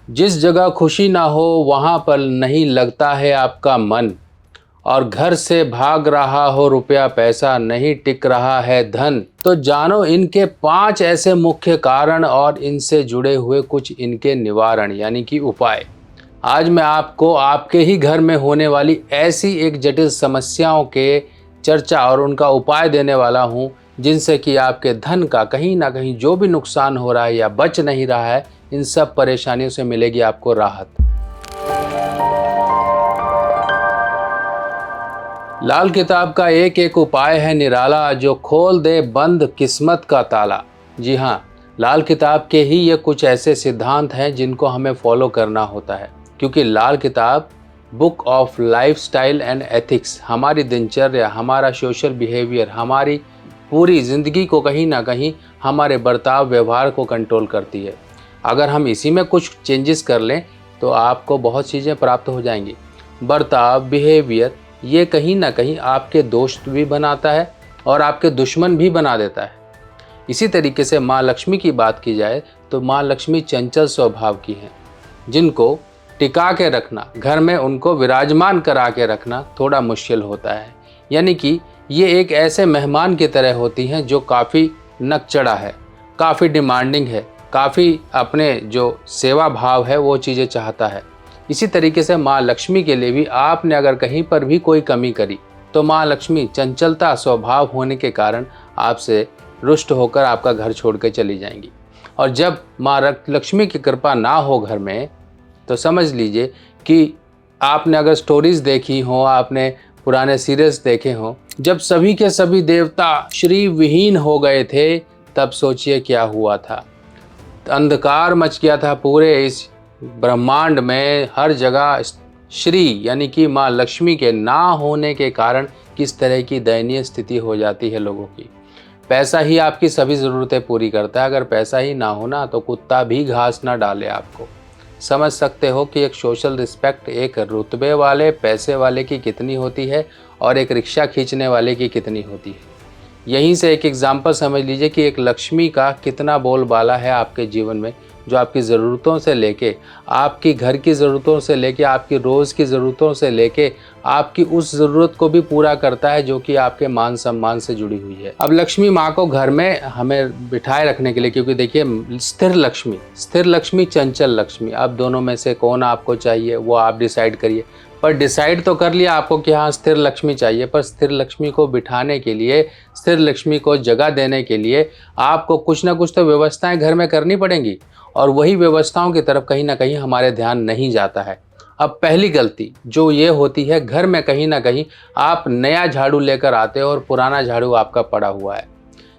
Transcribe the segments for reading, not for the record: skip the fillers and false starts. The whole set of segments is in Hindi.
जिस जगह खुशी ना हो वहाँ पर नहीं लगता है आपका मन, और घर से भाग रहा हो रुपया पैसा, नहीं टिक रहा है धन, तो जानो इनके 5 ऐसे मुख्य कारण और इनसे जुड़े हुए कुछ इनके निवारण यानी कि उपाय। आज मैं आपको आपके ही घर में होने वाली ऐसी एक जटिल समस्याओं के चर्चा और उनका उपाय देने वाला हूँ, जिनसे कि आपके धन का कहीं ना कहीं जो भी नुकसान हो रहा है या बच नहीं रहा है, इन सब परेशानियों से मिलेगी आपको राहत। लाल किताब का एक एक उपाय है निराला, जो खोल दे बंद किस्मत का ताला। जी हाँ, लाल किताब के ही ये कुछ ऐसे सिद्धांत हैं जिनको हमें फॉलो करना होता है, क्योंकि लाल किताब book of lifestyle and ethics हमारी दिनचर्या, हमारा सोशल बिहेवियर, हमारी पूरी ज़िंदगी को कहीं ना कहीं हमारे बर्ताव व्यवहार को कंट्रोल करती है। अगर हम इसी में कुछ चेंजेस कर लें तो आपको बहुत चीज़ें प्राप्त हो जाएंगी। बर्ताव, बिहेवियर, ये कहीं ना कहीं आपके दोस्त भी बनाता है और आपके दुश्मन भी बना देता है। इसी तरीके से माँ लक्ष्मी की बात की जाए तो माँ लक्ष्मी चंचल स्वभाव की हैं, जिनको टिका के रखना, घर में उनको विराजमान करा के रखना थोड़ा मुश्किल होता है। यानी कि ये एक ऐसे मेहमान की तरह होती हैं जो काफ़ी नकचढ़ा है, काफ़ी डिमांडिंग है, काफ़ी अपने जो सेवा भाव है वो चीज़ें चाहता है। इसी तरीके से माँ लक्ष्मी के लिए भी आपने अगर कहीं पर भी कोई कमी करी तो माँ लक्ष्मी चंचलता स्वभाव होने के कारण आपसे रुष्ट होकर आपका घर छोड़ कर चली जाएंगी। और जब माँ लक्ष्मी की कृपा ना हो घर में, तो समझ लीजिए कि आपने अगर स्टोरीज देखी हो, आपने पुराने सीरियल्स देखे हों, जब सभी के सभी देवता श्री विहीन हो गए थे, तब सोचिए क्या हुआ था। अंधकार मच गया था पूरे इस ब्रह्मांड में, हर जगह श्री यानी कि माँ लक्ष्मी के ना होने के कारण किस तरह की दयनीय स्थिति हो जाती है लोगों की। पैसा ही आपकी सभी ज़रूरतें पूरी करता है, अगर पैसा ही ना होना तो कुत्ता भी घास ना डाले आपको। समझ सकते हो कि एक सोशल रिस्पेक्ट एक रुतबे वाले पैसे वाले की कितनी होती है और एक रिक्शा खींचने वाले की कितनी होती है। यहीं से एक एग्जाम्पल समझ लीजिए कि एक लक्ष्मी का कितना बोलबाला है आपके जीवन में, जो आपकी ज़रूरतों से लेके, आपकी घर की ज़रूरतों से लेके, आपकी रोज़ की ज़रूरतों से लेके, आपकी उस ज़रूरत को भी पूरा करता है जो कि आपके मान सम्मान से जुड़ी हुई है। अब लक्ष्मी माँ को घर में हमें बिठाए रखने के लिए, क्योंकि देखिए स्थिर लक्ष्मी, चंचल लक्ष्मी, अब दोनों में से कौन आपको चाहिए वो आप डिसाइड करिए। पर डिसाइड तो कर लिया आपको कि हाँ स्थिर लक्ष्मी चाहिए, पर स्थिर लक्ष्मी को बिठाने के लिए, स्थिर लक्ष्मी को जगह देने के लिए आपको कुछ ना कुछ तो व्यवस्थाएं घर में करनी पड़ेंगी, और वही व्यवस्थाओं की तरफ कहीं ना कहीं हमारे ध्यान नहीं जाता है। अब पहली गलती जो ये होती है, घर में कहीं ना कहीं आप नया झाड़ू लेकर आते हो और पुराना झाड़ू आपका पड़ा हुआ है।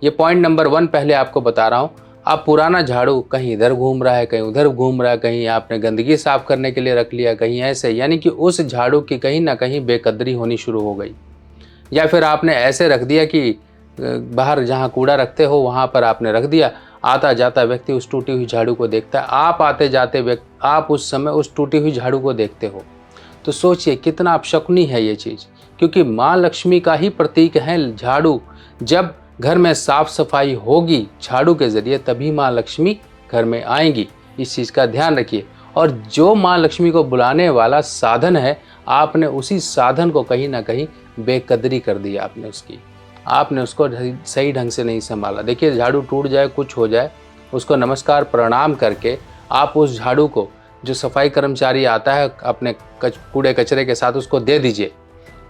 ये पॉइंट नंबर 1 पहले आपको बता रहा हूँ। अब पुराना झाड़ू कहीं इधर घूम रहा है, कहीं उधर घूम रहा है, कहीं आपने गंदगी साफ करने के लिए रख लिया, कहीं ऐसे, यानी कि उस झाड़ू की कहीं ना कहीं बेकदरी होनी शुरू हो गई। या फिर आपने ऐसे रख दिया कि बाहर जहाँ कूड़ा रखते हो वहाँ पर आपने रख दिया, आता जाता व्यक्ति उस टूटी हुई झाड़ू को देखता है, आप आते जाते व्यक्ति आप उस समय उस टूटी हुई झाड़ू को देखते हो। तो सोचिए कितना अपशकुनी है ये चीज़, क्योंकि माँ लक्ष्मी का ही प्रतीक है झाड़ू। जब घर में साफ सफाई होगी झाड़ू के ज़रिए, तभी माँ लक्ष्मी घर में आएंगी। इस चीज़ का ध्यान रखिए। और जो माँ लक्ष्मी को बुलाने वाला साधन है, आपने उसी साधन को कहीं ना कहीं बेकदरी कर दी, आपने उसको सही ढंग से नहीं संभाला। देखिए झाड़ू टूट जाए, कुछ हो जाए, उसको नमस्कार प्रणाम करके आप उस झाड़ू को, जो सफाई कर्मचारी आता है अपने कूड़े कचरे के साथ, उसको दे दीजिए।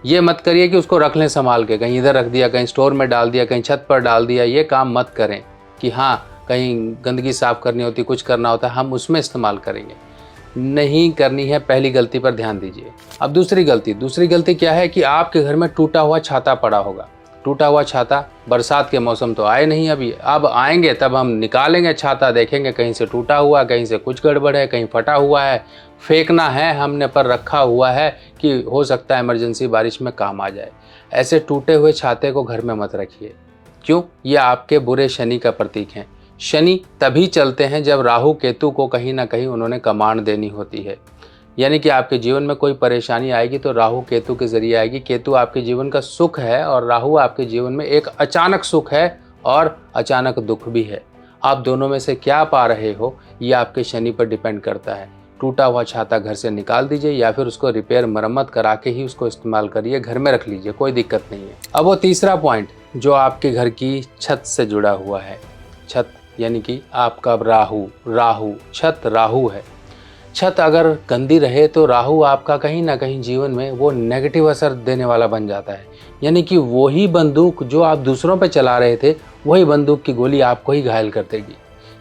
ये मत करिए कि उसको रख लें संभाल के, कहीं इधर रख दिया, कहीं स्टोर में डाल दिया, कहीं छत पर डाल दिया। ये काम मत करें कि हाँ कहीं गंदगी साफ करनी होती, कुछ करना होता है, हम उसमें इस्तेमाल करेंगे। नहीं करनी है, पहली गलती पर ध्यान दीजिए। अब दूसरी गलती क्या है कि आपके घर में टूटा हुआ छाता पड़ा होगा। टूटा हुआ छाता, बरसात के मौसम तो आए नहीं अभी, अब आएंगे तब हम निकालेंगे छाता, देखेंगे कहीं से टूटा हुआ, कहीं से कुछ गड़बड़ है, कहीं फटा हुआ है, फेंकना है हमने पर रखा हुआ है कि हो सकता है इमरजेंसी बारिश में काम आ जाए। ऐसे टूटे हुए छाते को घर में मत रखिए। क्यों? ये आपके बुरे शनि का प्रतीक हैं। शनि तभी चलते हैं जब राहु केतु को कहीं ना कहीं उन्होंने कमांड देनी होती है। यानी कि आपके जीवन में कोई परेशानी आएगी तो राहु केतु के जरिए आएगी। केतु आपके जीवन का सुख है और राहु आपके जीवन में एक अचानक सुख है और अचानक दुख भी है। आप दोनों में से क्या पा रहे हो, ये आपके शनि पर डिपेंड करता है। टूटा हुआ छाता घर से निकाल दीजिए या फिर उसको रिपेयर मरम्मत करा के ही उसको इस्तेमाल करिए, घर में रख लीजिए, कोई दिक्कत नहीं है। अब वो तीसरा पॉइंट जो आपके घर की छत से जुड़ा हुआ है, छत यानी कि आपका राहु छत राहु है। छत अगर गंदी रहे तो राहु आपका कहीं ना कहीं जीवन में वो नेगेटिव असर देने वाला बन जाता है, यानी कि वही बंदूक जो आप दूसरों पे चला रहे थे वही बंदूक की गोली आपको ही घायल कर देगी।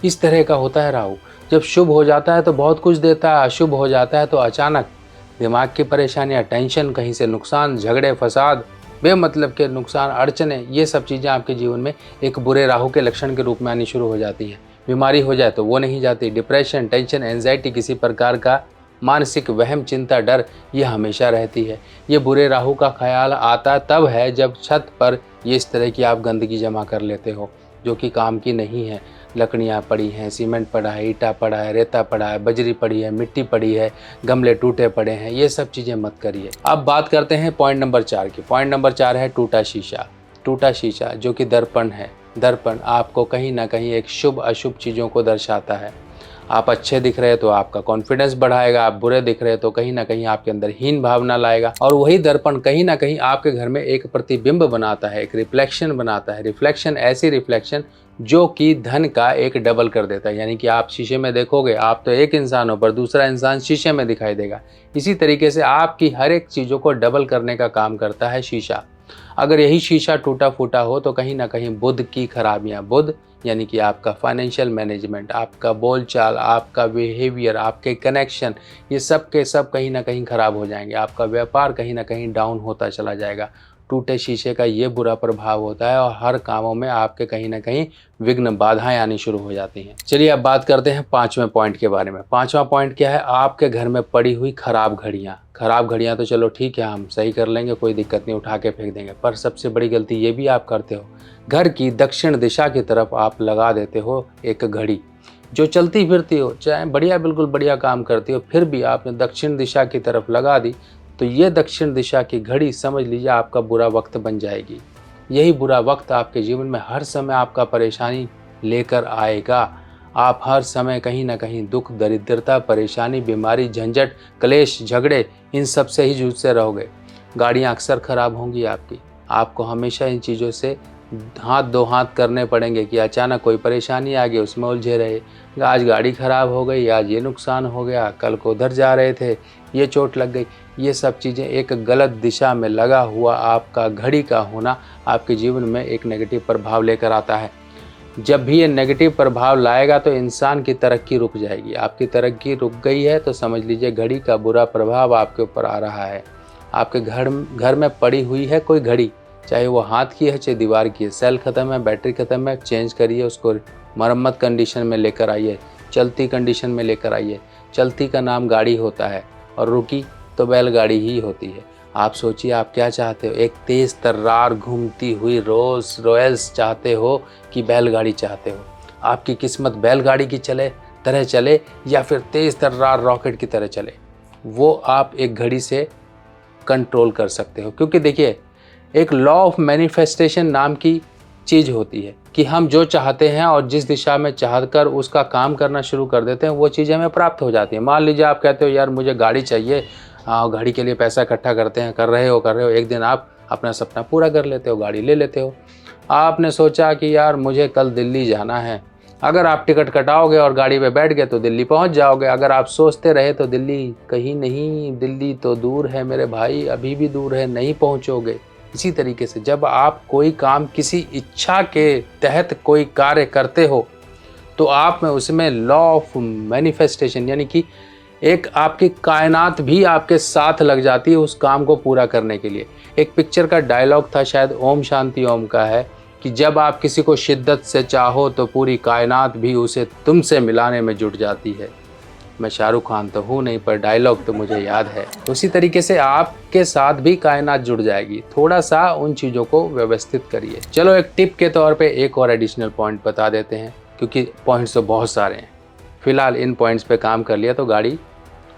इस तरह का होता है राहु। जब शुभ हो जाता है तो बहुत कुछ देता है, अशुभ हो जाता है तो अचानक दिमाग की परेशानियां, टेंशन, कहीं से नुकसान, झगड़े फसाद, बेमतलब के नुकसान, अड़चने, ये सब चीज़ें आपके जीवन में एक बुरे राहु के लक्षण के रूप में आनी शुरू हो जाती हैं। बीमारी हो जाए तो वो नहीं जाती। डिप्रेशन, टेंशन, एंजाइटी, किसी प्रकार का मानसिक वहम, चिंता, डर, ये हमेशा रहती है। ये बुरे राहु का ख्याल आता तब है जब छत पर ये इस तरह की आप गंदगी जमा कर लेते हो जो कि काम की नहीं है। लकड़ियाँ पड़ी हैं, सीमेंट पड़ा है, ईटा पड़ा है, रेता पड़ा है, बजरी पड़ी है, मिट्टी पड़ी है, गमले टूटे पड़े हैं, ये सब चीज़ें मत करिए। अब बात करते हैं पॉइंट नंबर 4 की। पॉइंट नंबर 4 है टूटा शीशा। टूटा शीशा जो कि दर्पण है। दर्पण आपको कहीं ना कहीं एक शुभ अशुभ चीज़ों को दर्शाता है। आप अच्छे दिख रहे तो आपका कॉन्फिडेंस बढ़ाएगा, आप बुरे दिख रहे तो कहीं ना कहीं आपके अंदर हीन भावना लाएगा, और वही दर्पण कहीं ना कहीं आपके घर में एक प्रतिबिंब बनाता है, एक रिफ्लेक्शन बनाता है। रिफ्लेक्शन, ऐसी रिफ्लेक्शन जो कि धन का एक डबल कर देता है, यानी कि आप शीशे में देखोगे, आप तो एक इंसान हो पर दूसरा इंसान शीशे में दिखाई देगा। इसी तरीके से आपकी हर एक चीज़ों को डबल करने का काम करता है शीशा। अगर यही शीशा टूटा फूटा हो तो कहीं ना कहीं बुध की खराबियाँ, बुध यानी कि आपका फाइनेंशियल मैनेजमेंट, आपका बोलचाल, आपका बिहेवियर, आपके कनेक्शन, ये सब के सब कहीं ना कहीं ख़राब हो जाएंगे। आपका व्यापार कहीं ना कहीं डाउन होता चला जाएगा। टूटे शीशे का ये बुरा प्रभाव होता है और हर कामों में आपके कहीं ना कहीं विघ्न, बाधाएं आनी शुरू हो जाती हैं। चलिए अब बात करते हैं 5वें पॉइंट के बारे में। 5वां पॉइंट क्या है? आपके घर में पड़ी हुई खराब घड़ियाँ। खराब घड़ियाँ तो चलो ठीक है, हम सही कर लेंगे, कोई दिक्कत नहीं, उठा के फेंक देंगे। पर सबसे बड़ी गलती ये भी आप करते हो, घर की दक्षिण दिशा की तरफ आप लगा देते हो एक घड़ी जो चलती फिरती हो, चाहे बढ़िया, बिल्कुल बढ़िया काम करती हो, फिर भी आपने दक्षिण दिशा की तरफ लगा दी तो ये दक्षिण दिशा की घड़ी समझ लीजिए आपका बुरा वक्त बन जाएगी। यही बुरा वक्त आपके जीवन में हर समय आपका परेशानी लेकर आएगा। आप हर समय कहीं ना कहीं दुख, दरिद्रता, परेशानी, बीमारी, झंझट, क्लेश, झगड़े, इन सब से ही जूझते रहोगे। गाड़ियाँ अक्सर खराब होंगी आपकी। आपको हमेशा इन चीज़ों से हाथ दो हाथ करने पड़ेंगे कि अचानक कोई परेशानी आ गई, उसमें उलझे रहे। आज गाड़ी खराब हो गई, आज ये नुकसान हो गया, कल को उधर जा रहे थे, ये चोट लग गई। ये सब चीज़ें, एक गलत दिशा में लगा हुआ आपका घड़ी का होना आपके जीवन में एक नेगेटिव प्रभाव लेकर आता है। जब भी ये नेगेटिव प्रभाव लाएगा तो इंसान की तरक्की रुक जाएगी। आपकी तरक्की रुक गई है तो समझ लीजिए घड़ी का बुरा प्रभाव आपके ऊपर आ रहा है। आपके घर में पड़ी हुई है कोई घड़ी, चाहे वो हाथ की है चाहे दीवार की है, सेल ख़त्म है, बैटरी ख़त्म है, चेंज करिए उसको, मरम्मत कंडीशन में लेकर आइए, चलती कंडीशन में लेकर आइए। चलती का नाम गाड़ी होता है और रुकी तो बैलगाड़ी ही होती है। आप सोचिए आप क्या चाहते हो? एक तेज़ तर्रार घूमती हुई रोल्स रॉयल्स चाहते हो कि बैलगाड़ी चाहते हो? आपकी किस्मत बैलगाड़ी की तरह चले या फिर तेज़ तर्रार रॉकेट की तरह चले, वो आप एक घड़ी से कंट्रोल कर सकते हो। क्योंकि देखिए, एक लॉ ऑफ मैनिफेस्टेशन नाम की चीज़ होती है कि हम जो चाहते हैं और जिस दिशा में चाहकर उसका काम करना शुरू कर देते हैं वो चीज़ें हमें प्राप्त हो जाती हैं। मान लीजिए आप कहते हो यार मुझे गाड़ी चाहिए, गाड़ी के लिए पैसा इकट्ठा करते हैं, कर रहे हो, एक दिन आप अपना सपना पूरा कर लेते हो, गाड़ी ले लेते हो। आपने सोचा कि यार मुझे कल दिल्ली जाना है, अगर आप टिकट कटाओगे और गाड़ी पे बैठ गए तो दिल्ली पहुंच जाओगे। अगर आप सोचते रहे तो दिल्ली कहीं नहीं, दिल्ली तो दूर है मेरे भाई, अभी भी दूर है, नहीं पहुंचोगे। इसी तरीके से जब आप कोई काम किसी इच्छा के तहत कोई कार्य करते हो तो आप में उसमें लॉ ऑफ मैनिफेस्टेशन यानी कि एक आपकी कायनात भी आपके साथ लग जाती है उस काम को पूरा करने के लिए। एक पिक्चर का डायलॉग था, शायद ओम शांति ओम का है, कि जब आप किसी को शिद्दत से चाहो तो पूरी कायनात भी उसे तुमसे मिलाने में जुट जाती है। मैं शाहरुख खान तो हूँ नहीं, पर डायलॉग तो मुझे याद है। उसी तरीके से आपके साथ भी कायनात जुड़ जाएगी। थोड़ा सा उन चीज़ों को व्यवस्थित करिए। चलो एक टिप के तौर पे एक और एडिशनल पॉइंट बता देते हैं, क्योंकि पॉइंट्स तो बहुत सारे हैं। फिलहाल इन पॉइंट्स पे काम कर लिया तो गाड़ी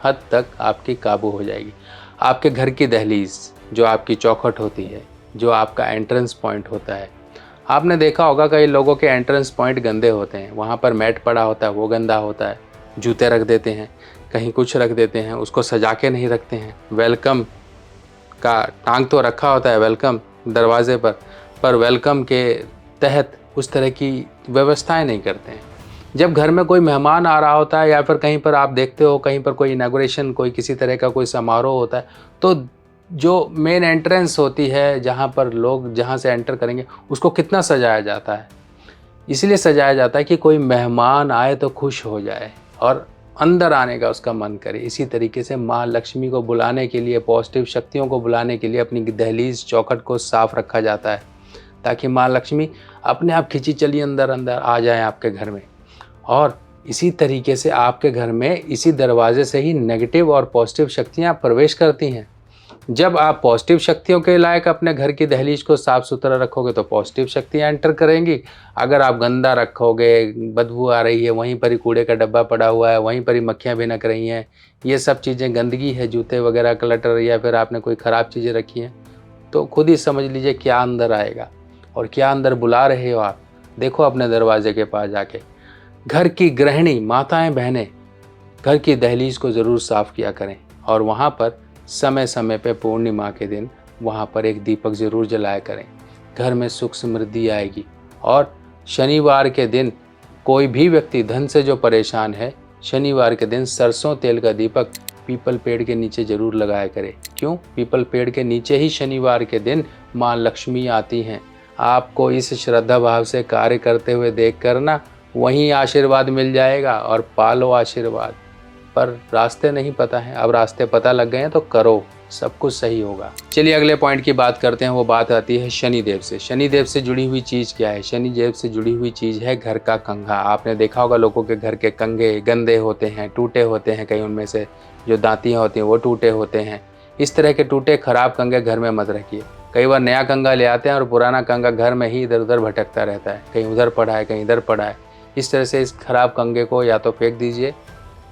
हद तक आपकी काबू हो जाएगी। आपके घर की दहलीज, जो आपकी चौखट होती है, जो आपका एंट्रेंस पॉइंट होता है, आपने देखा होगा कई लोगों के एंट्रेंस पॉइंट गंदे होते हैं। वहाँ पर मैट पड़ा होता है, वो गंदा होता है, जूते रख देते हैं, कहीं कुछ रख देते हैं, उसको सजा के नहीं रखते हैं। वेलकम का टांग तो रखा होता है वेलकम दरवाजे पर वेलकम के तहत उस तरह की व्यवस्थाएं नहीं करते हैं। जब घर में कोई मेहमान आ रहा होता है या फिर कहीं पर आप देखते हो कहीं पर कोई इनॉग्रेशन, कोई किसी तरह का कोई समारोह होता है, तो जो मेन एंट्रेंस होती है जहाँ पर लोग जहाँ से एंटर करेंगे उसको कितना सजाया जाता है। इसलिए सजाया जाता है कि कोई मेहमान आए तो खुश हो जाए और अंदर आने का उसका मन करे। इसी तरीके से माँ लक्ष्मी को बुलाने के लिए, पॉजिटिव शक्तियों को बुलाने के लिए अपनी दहलीज चौखट को साफ रखा जाता है, ताकि माँ लक्ष्मी अपने आप खिंची चली अंदर अंदर आ जाए आपके घर में। और इसी तरीके से आपके घर में इसी दरवाजे से ही नेगेटिव और पॉजिटिव शक्तियाँ प्रवेश करती हैं। जब आप पॉजिटिव शक्तियों के लायक अपने घर की दहलीज को साफ़ सुथरा रखोगे तो पॉजिटिव शक्तियाँ एंटर करेंगी। अगर आप गंदा रखोगे, बदबू आ रही है, वहीं पर ही कूड़े का डब्बा पड़ा हुआ है, वहीं पर ही मक्खियाँ भिनक रही हैं, ये सब चीज़ें गंदगी है, जूते वगैरह क्लटर, या फिर आपने कोई ख़राब चीज़ें रखी हैं, तो खुद ही समझ लीजिए क्या अंदर आएगा और क्या अंदर बुला रहे हो आप। देखो अपने दरवाजे के पास जाके। घर की गृहिणी माताएँ बहनें घर की दहलीज को ज़रूर साफ़ किया करें और वहाँ पर समय समय पे पूर्णिमा के दिन वहाँ पर एक दीपक ज़रूर जलाया करें। घर में सुख समृद्धि आएगी। और शनिवार के दिन कोई भी व्यक्ति धन से जो परेशान है, शनिवार के दिन सरसों तेल का दीपक पीपल पेड़ के नीचे ज़रूर लगाया करें। क्यों? पीपल पेड़ के नीचे ही शनिवार के दिन माँ लक्ष्मी आती हैं। आपको इस श्रद्धा भाव से कार्य करते हुए देख कर ना वहीं आशीर्वाद मिल जाएगा और पालो आशीर्वाद। पर रास्ते नहीं पता है, अब रास्ते पता लग गए हैं तो करो, सब कुछ सही होगा। चलिए अगले पॉइंट की बात करते हैं। वो बात आती है शनिदेव से। शनिदेव से जुड़ी हुई चीज़ क्या है? शनिदेव से जुड़ी हुई चीज़ है घर का कंघा। आपने देखा होगा लोगों के घर के कंघे गंदे होते हैं, टूटे होते हैं, कहीं उनमें से जो दांतियाँ होती हैं वो टूटे होते हैं। इस तरह के टूटे खराब कंघे घर में मत रखिए। कई बार नया कंघा ले आते हैं और पुराना कंघा घर में ही इधर उधर भटकता रहता है, कहीं उधर पड़ा है, कहीं इधर पड़ा है। इस तरह से इस खराब कंघे को या तो फेंक दीजिए,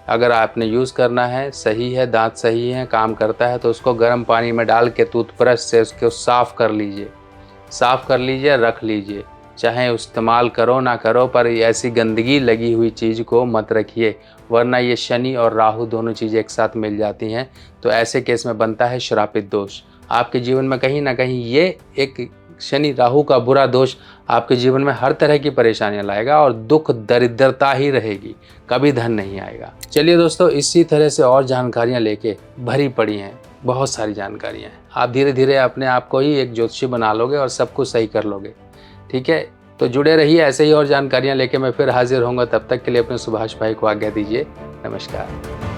अगर आपने यूज़ करना है, सही है, दांत सही है, काम करता है, तो उसको गर्म पानी में डाल के टूथब्रश से उसको साफ़ कर लीजिए, रख लीजिए। चाहे इस्तेमाल करो ना करो, पर ऐसी गंदगी लगी हुई चीज़ को मत रखिए, वरना ये शनि और राहु दोनों चीज़ें एक साथ मिल जाती हैं, तो ऐसे केस में बनता है श्रापित दोष। आपके जीवन में कहीं ना कहीं ये एक शनि राहु का बुरा दोष आपके जीवन में हर तरह की परेशानियां लाएगा और दुख दरिद्रता ही रहेगी, कभी धन नहीं आएगा। चलिए दोस्तों, इसी तरह से और जानकारियां लेके भरी पड़ी हैं, बहुत सारी जानकारियां हैं। आप धीरे धीरे अपने आप को ही एक ज्योतिषी बना लोगे और सब कुछ सही कर लोगे। ठीक है, तो जुड़े रहिए, ऐसे ही और जानकारियां लेके मैं फिर हाजिर होऊंगा। तब तक के लिए अपने सुभाष भाई को आज्ञा दीजिए। नमस्कार।